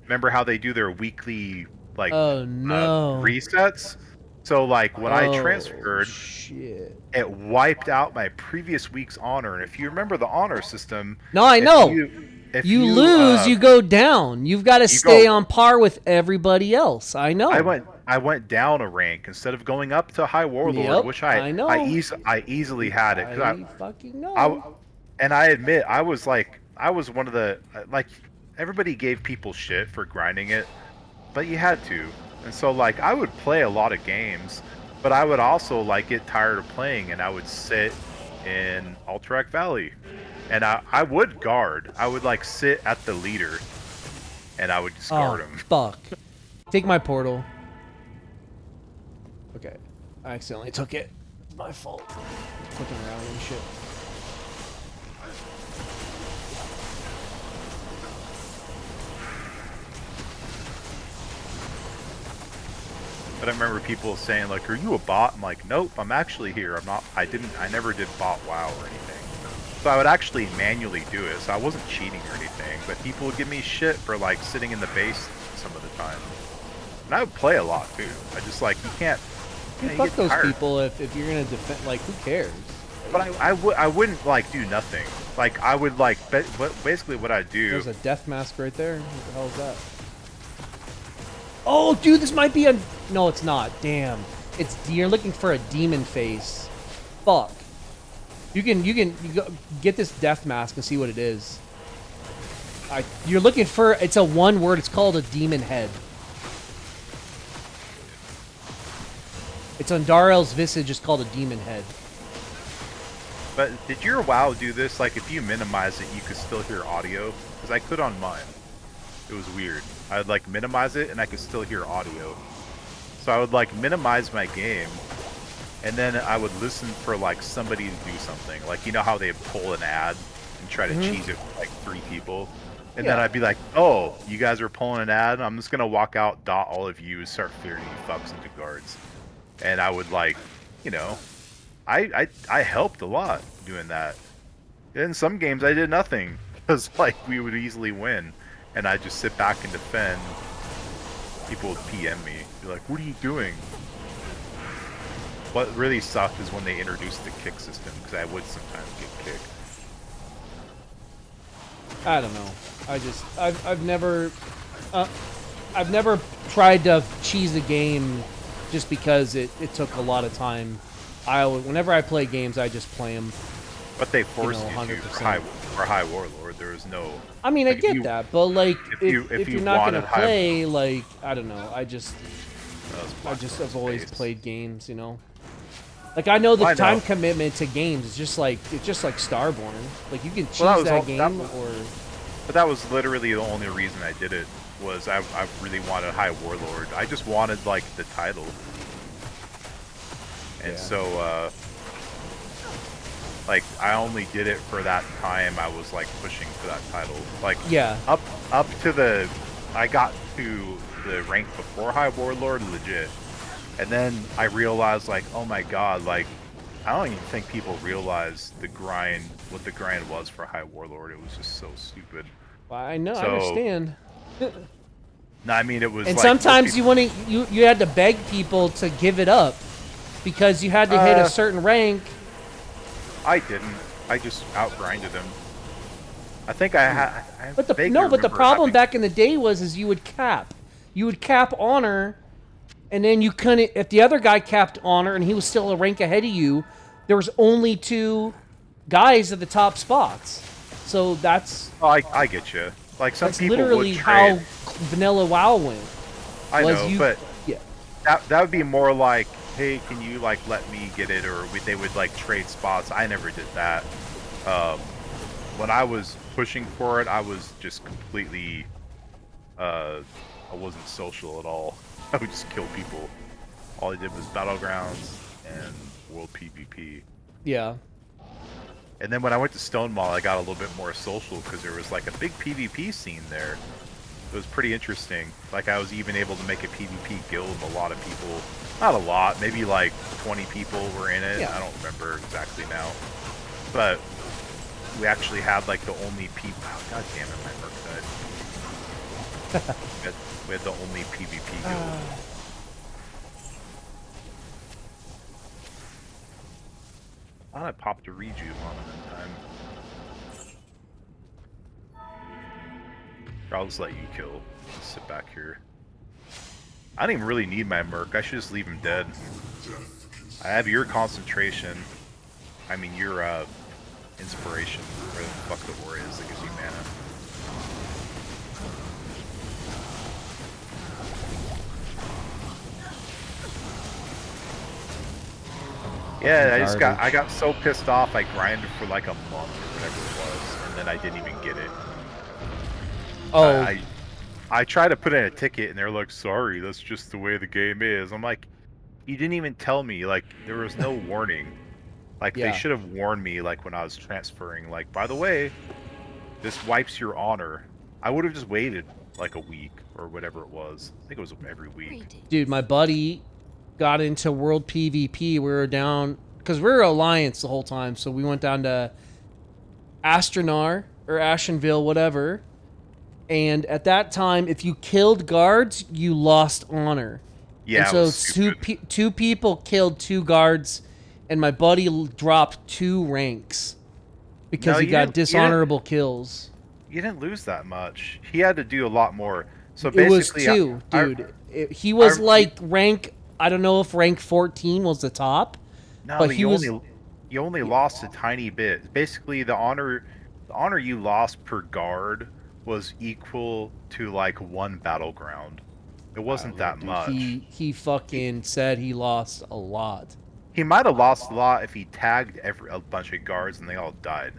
remember how they do their weekly like resets? So like when I transferred, it wiped out my previous week's honor. And if you remember the honor system,
no, I know. If you lose, you go down. You've got to stay on par with everybody else. I know.
I went down a rank instead of going up to High Warlord, which I know. I easily had it.
I fucking know.
And I admit, I was one of the, like, everybody gave people shit for grinding it, but you had to. And so, like, I would play a lot of games, but I would also, like, get tired of playing, and I would sit in Alterac Valley. And I would guard. I would, like, sit at the leader, and I would just guard him.
Fuck. Take my portal. Okay. I accidentally took it. It's my fault. Clicking around and shit.
But I remember people saying like, "Are you a bot?" I'm like, "Nope, I'm actually here. I'm not. I never did bot WoW or anything." So I would actually manually do it. So I wasn't cheating or anything. But people would give me shit for like sitting in the base some of the time. And I would play a lot too. I just like you can't.
Dude,
you
fuck
get
those
tired.
people if you're gonna defend. Like, who cares?
But I wouldn't like do nothing. Like I would like basically what I do.
There's a death mask right there. What the hell is that? Oh, dude, this might be a... No, it's not. Damn. You're looking for a demon face. Fuck. You go get this death mask and see what it is. You're looking for... It's a one word. It's called a demon head. It's on Darel's visage. It's called a demon head.
But did your WoW do this? Like if you minimize it, you could still hear audio? Because I could on mine. It was weird. I would like minimize it and I could still hear audio. So I would like minimize my game and then I would listen for like somebody to do something. Like you know how they pull an ad and try to cheese it with like 3 people? And then I'd be like, oh, you guys are pulling an ad? I'm just gonna walk out, dot all of you, start fearing you fucks into guards. And I would like, you know, I helped a lot doing that. In some games I did nothing. Because like we would easily win. And I just sit back and defend. People would PM me, be like, "What are you doing?" What really sucked is when they introduced the kick system, because I would sometimes get kicked.
I don't know. I've never tried to cheese a game just because it took a lot of time. Whenever I play games, I just play them.
But they forced you to
100%.
for High Warlord. There was no.
I mean,
like,
I get that, but like, if you're not gonna
wanted
play, like, I don't know. I've always played games, you know. Like I know the time commitment to games is just like Starborn. Like you can cheese that game,
But that was literally the only reason I did it. Was I really wanted High Warlord. I just wanted like the title. And so like I only did it for that time. I was like pushing for that title. Like up to I got to the rank before High Warlord legit. And then I realized like, oh my god, like I don't even think people realize what the grind was for High Warlord. It was just so stupid.
Well, I know, I understand.
No, I mean it was.
And
like,
sometimes you had to beg people to give it up because you had to hit a certain rank.
I didn't. I just outgrinded him. I think I had.
But the problem back in the day was you would cap honor, and then you couldn't. If the other guy capped honor and he was still a rank ahead of you, there was only 2 guys at the top spots. So that's.
Oh, I get you. Like some people
literally
would trade.
how vanilla WoW went.
I know, but that would be more like, hey, can you like let me get it, or they would like trade spots. I never did that. When I was pushing for it, I was just completely. I wasn't social at all. I would just kill people. All I did was Battlegrounds and World PvP.
Yeah.
And then when I went to Stonewall, I got a little bit more social because there was like a big PvP scene there. It was pretty interesting. Like I was even able to make a PvP guild. A lot of people, not a lot, maybe like 20 people were in it. I don't remember exactly now. But we actually had like the only people. Oh, God damn it, my merc died. We had the only PvP guild. I thought I popped a rejuve on him in time. I'll just let you kill. Just sit back here. I don't even really need my merc. I should just leave him dead. I have your concentration. I mean your inspiration. Where the fuck the war is that gives you mana. Yeah, I got so pissed off I grinded for like a month or whatever it was, and then I didn't even get it. I tried to put in a ticket and they're like, sorry, that's just the way the game is. I'm like, You didn't even tell me. Like, there was no warning. Like, they
Yeah.
should have warned me, like, when I was transferring. Like, by the way, this wipes your honor. I would have just waited, like, a week or whatever it was. I think it was every week.
Dude, my buddy got into World PvP. We were down... Because we were Alliance the whole time, so we went down to Astronar, or Ashenville, whatever. And at that time, if you killed guards, you lost honor.
Yeah,
and
it
so
was stupid.
two people killed 2 guards, and my buddy dropped 2 ranks because
No,
he
you
got
didn't-
dishonorable kills.
You didn't lose that much. He had to do a lot more. So
It was
basically,
2, dude. He was
I-
like rank... I don't know if rank 14 was the top,
no,
but
but
he was...
you only lost a tiny bit. Basically, the honor you lost per guard was equal to like 1 battleground. It wasn't that
Dude,
much.
He fucking said he lost a lot.
He might have lost a lot if he tagged a bunch of guards and they all died.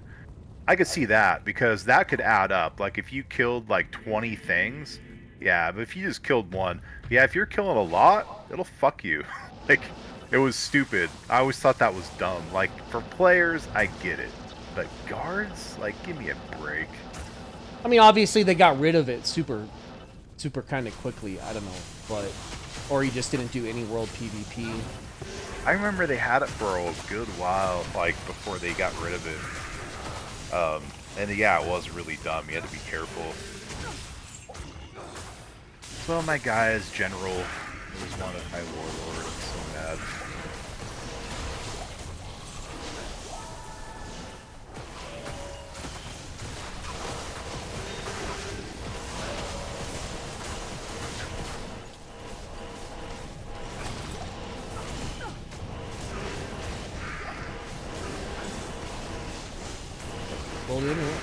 I could see that because that could add up. Like if you killed like 20 things, yeah. But if you just killed 1, yeah. If you're killing a lot, it'll fuck you. Like it was stupid. I always thought that was dumb. Like for players, I get it, but guards, like give me a break.
I mean, obviously they got rid of it super kind of quickly. I don't know, but or he just didn't do any world PvP.
I remember they had it for a good while, like before they got rid of it. And yeah, it was really dumb. You had to be careful. So my guy's general was one of my warlords. So mad.
Well, you know,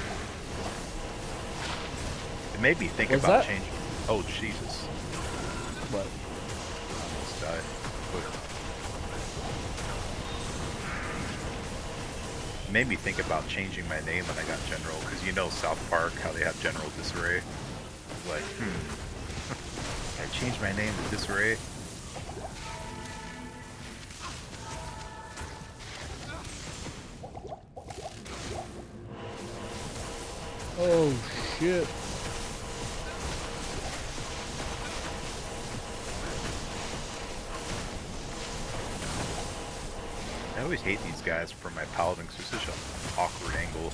It made me think
What's
about
that?
changing. Oh Jesus!
what?
I almost died. It made me think about changing my name when I got general, because you know South Park, how they have General Disarray. I was like, I changed my name to Disarray.
Oh shit!
I always hate these guys from my paladin because they're such an awkward angle.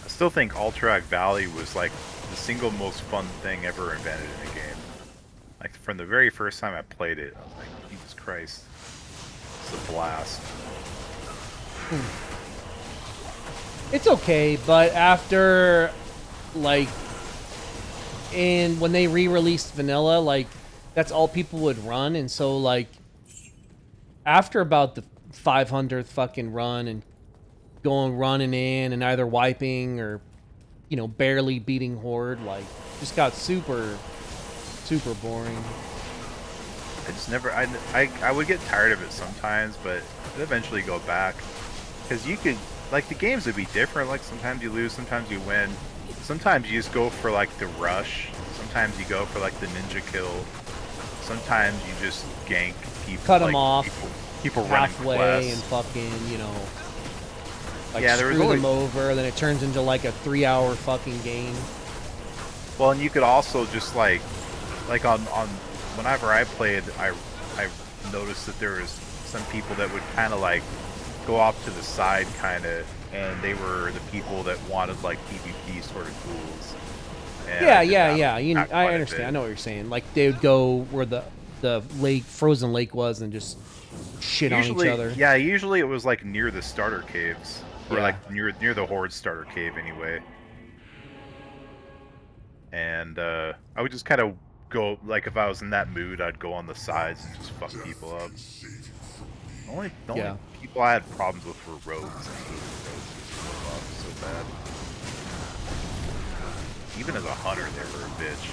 I still think Alterac Valley was like the single most fun thing ever invented in a game. Like from the very first time I played it, I was like, Jesus Christ, it's a blast.
It's okay, but after like, and when they re-released Vanilla, like that's all people would run, and so like after about the 500th fucking run and running in and either wiping or, you know, barely beating Horde, like, just got super boring.
I just never, I would get tired of it sometimes, but I'd eventually go back. Because you could, like the games would be different, like sometimes you lose, sometimes you win. Sometimes you just go for like the rush, sometimes you go for like the ninja kill. Sometimes you just gank people.
Cut them
like,
off
people running
halfway
quests.
and fucking, you know, like
Yeah, there was
screw
always-
them over, then it turns into like a 3-hour fucking game.
Well, and you could also just like on whenever I played, I noticed that there was some people that would kind of like go off to the side, kind of, and they were the people that wanted like PvP sort of tools. And
Yeah,
I did
yeah.
not quite
I
a
understand.
bit.
I know what you're saying. Like they would go where the lake, frozen lake was, and just shit on
Usually,
each other.
yeah, usually it was like near the starter caves, or
Yeah.
like near the horde starter cave anyway. And I would just kind of go, like, if I was in that mood, I'd go on the sides and just fuck people up. The only
Yeah.
people I had problems with were rogues, and moving rogues was so bad. Even as a hunter, they were a bitch.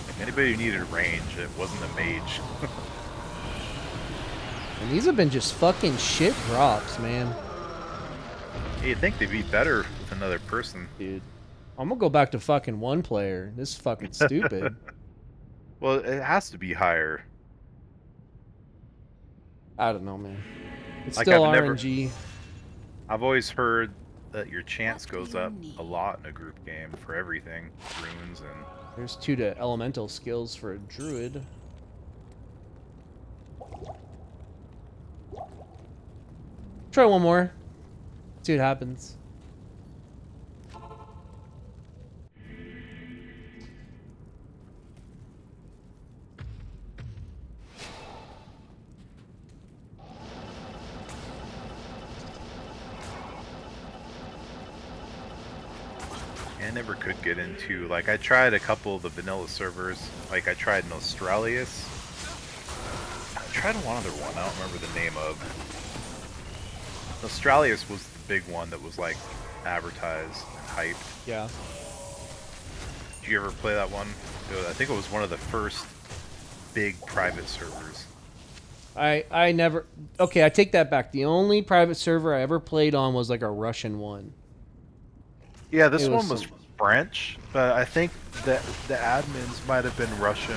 Like, anybody who needed range, it wasn't a mage.
And these have been just fucking shit drops, man.
You'd think they'd be better with another person.
Dude. I'm gonna go back to fucking one player. This is fucking stupid.
Well, it has to be higher.
I don't know, man. It's
Like,
still RNG.
I've always heard that your chance goes up a lot in a group game for everything. Runes and...
There's 2 to elemental skills for a druid. Try one more. See what happens.
I never could get into, like, I tried a couple of the vanilla servers. Like, I tried Nostralius. I tried one other one, I don't remember the name of. Nostralius was the big one that was, like, advertised and hyped.
Yeah.
Did you ever play that one? I think it was one of the first big private servers.
I never... Okay, I take that back. The only private server I ever played on was like a Russian one.
Yeah, this one was French, but I think that the admins might have been Russian.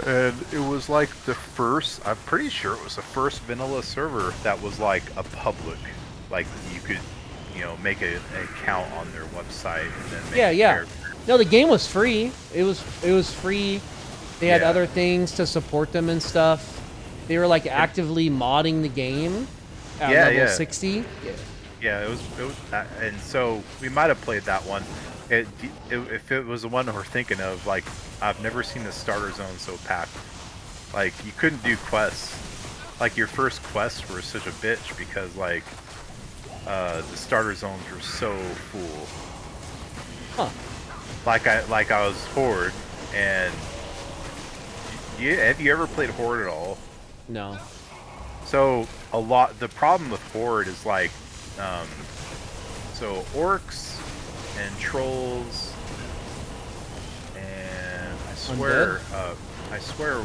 And it was like the first, I'm pretty sure it was the first vanilla server that was like a public. Like, you could, you know, make an account on their website and then make a character.
No, the game was free. It was free. They had other things to support them and stuff. They were like actively modding the game at level 60.
Yeah, it was, and so we might have played that one. If it was the one we're thinking of, like, I've never seen the starter zone so packed. Like, you couldn't do quests. Like, your first quests were such a bitch because, like, the starter zones were so full.
Huh.
Like I was Horde, and have you ever played Horde at all?
No.
So the problem with Horde is like, so orcs and trolls and I swear,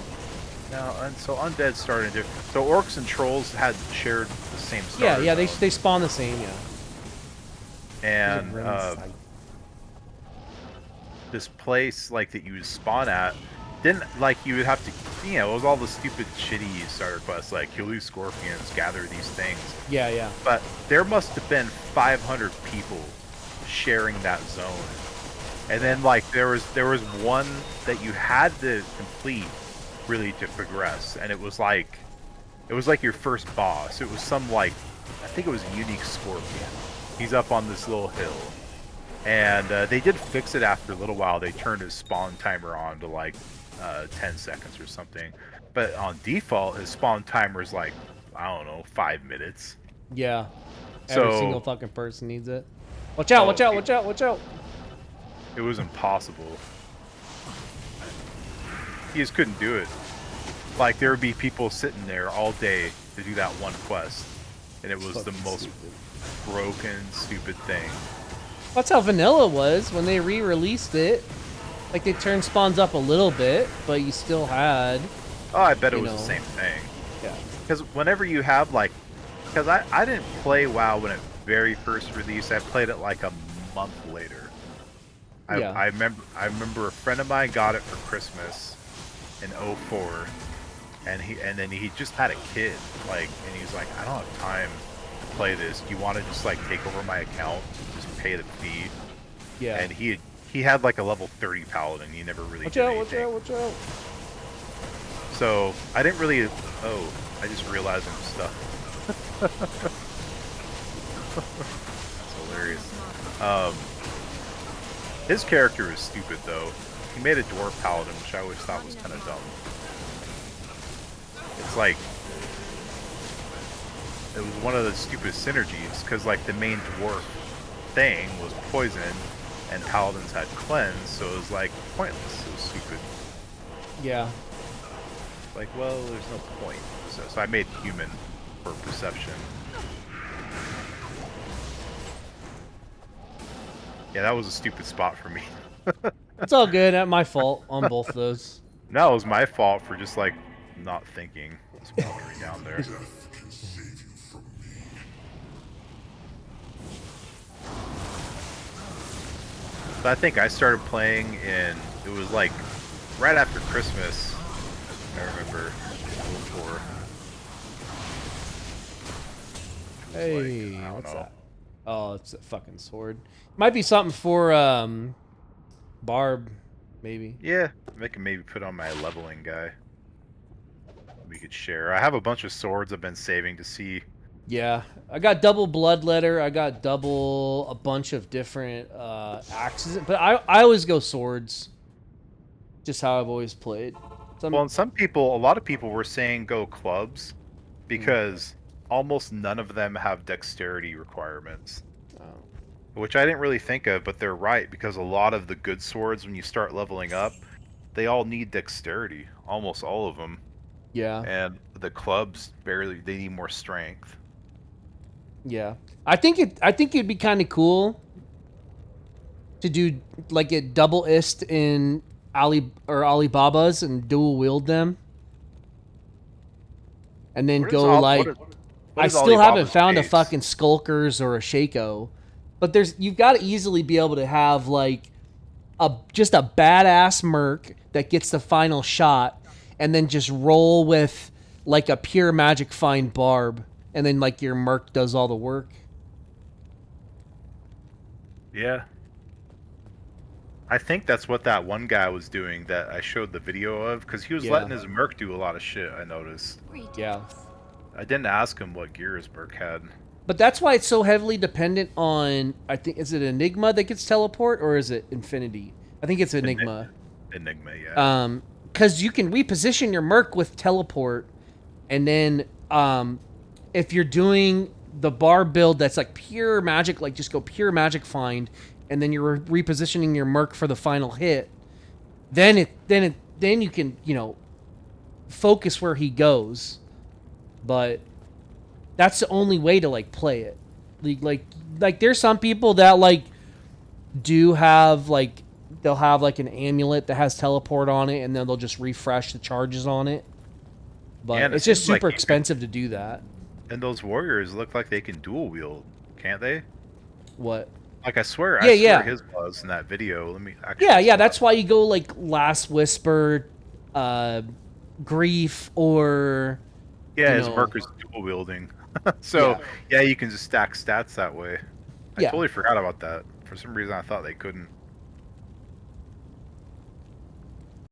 no, and so undead started to. So orcs and trolls had shared the same starter
Yeah,
zone.
they spawn the same,
And this place like that you would spawn at didn't, like, you would have to, you know, it was all the stupid shitty starter quests like kill these scorpions, gather these things.
Yeah.
But there must have been 500 people sharing that zone. And then, like, there was one that you had to complete really to progress, and it was like your first boss. It was some, like, I think it was a unique scorpion. He's up on this little hill, and they did fix it after a little while. They turned his spawn timer on to like 10 seconds or something, but on default his spawn timer is like, I don't know, 5 minutes.
Yeah.
So,
every single fucking person needs it. Watch out, watch out, watch out, watch out.
It was impossible. You just couldn't do it. Like, there would be people sitting there all day to do that one quest, and it was the most broken, stupid thing.
That's how vanilla was when they re-released it. Like, they turned spawns up a little bit, but you still had...
Oh, I bet it was the same thing.
Yeah.
Because whenever you have, like... Because I didn't play WoW when it very first released. I played it like a month later. I remember a friend of mine got it for Christmas in 04, and then he just had a kid, like, and he's like, I don't have time to play this. Do you want to just like take over my account, just pay the fee?
Yeah.
And he had like a level 30 paladin. He never really did anything.
Watch out.
So I didn't really. Oh, I just realized some stuff. That's hilarious. His character is stupid though. He made a dwarf paladin, which I always thought was kind of dumb. was like, it was one of the stupidest synergies because like the main dwarf thing was poison, and paladins had cleanse, so it was like pointless. It was stupid.
Yeah.
Like, well, there's no point. So I made human for perception. Yeah, that was a stupid spot for me.
It's all good. At my fault on both of those.
No, it was my fault for just like not thinking. Just wandering down there. So I think I started playing in, it was like right after Christmas. I remember before.
Hey,
like,
what's
know.
that? Oh, it's a fucking sword. Might be something for Barb, maybe.
Yeah, I can maybe put on my leveling guy. We could share. I have a bunch of swords I've been saving to see.
Yeah, I got double blood letter. I got double a bunch of different axes, but I always go swords. Just how I've always played.
Well, and a lot of people were saying go clubs because almost none of them have dexterity requirements.
Oh.
Which I didn't really think of, but they're right, because a lot of the good swords, when you start leveling up, they all need dexterity. Almost all of them.
Yeah.
And the clubs barely, they need more strength.
Yeah. I think it'd be kind of cool to do like a double ist in Alibaba's and dual wield them. And then go like I still haven't found a fucking Skulkers or a Shaco. But you've got to easily be able to have like just a badass merc that gets the final shot, and then just roll with like a pure magic find barb, and then like your merc does all the work.
Yeah. I think that's what that one guy was doing that I showed the video of, because he was letting his merc do a lot of shit, I noticed.
Yeah.
I didn't ask him what gear his merc had.
But that's why it's so heavily dependent on, I think, is it Enigma that gets teleport, or is it Infinity? I think it's Enigma.
Enigma, yeah.
Because you can reposition your merc with teleport, and then if you're doing the bar build that's like pure magic, like just go pure magic find, and then you're repositioning your merc for the final hit, then you can, you know, focus where he goes. But that's the only way to like play it. Like there's some people that like do have like, they'll have like an amulet that has teleport on it, and then they'll just refresh the charges on it. But yeah, it's just super expensive to do that.
And those warriors look like they can dual wield, can't they?
What?
Like I swear his was in that video. Let me actually.
Yeah, that's why you go like Last Whisper, Grief, or
his merc is dual wielding. So yeah, you can just stack stats that way. I totally forgot about that. For some reason, I thought they couldn't.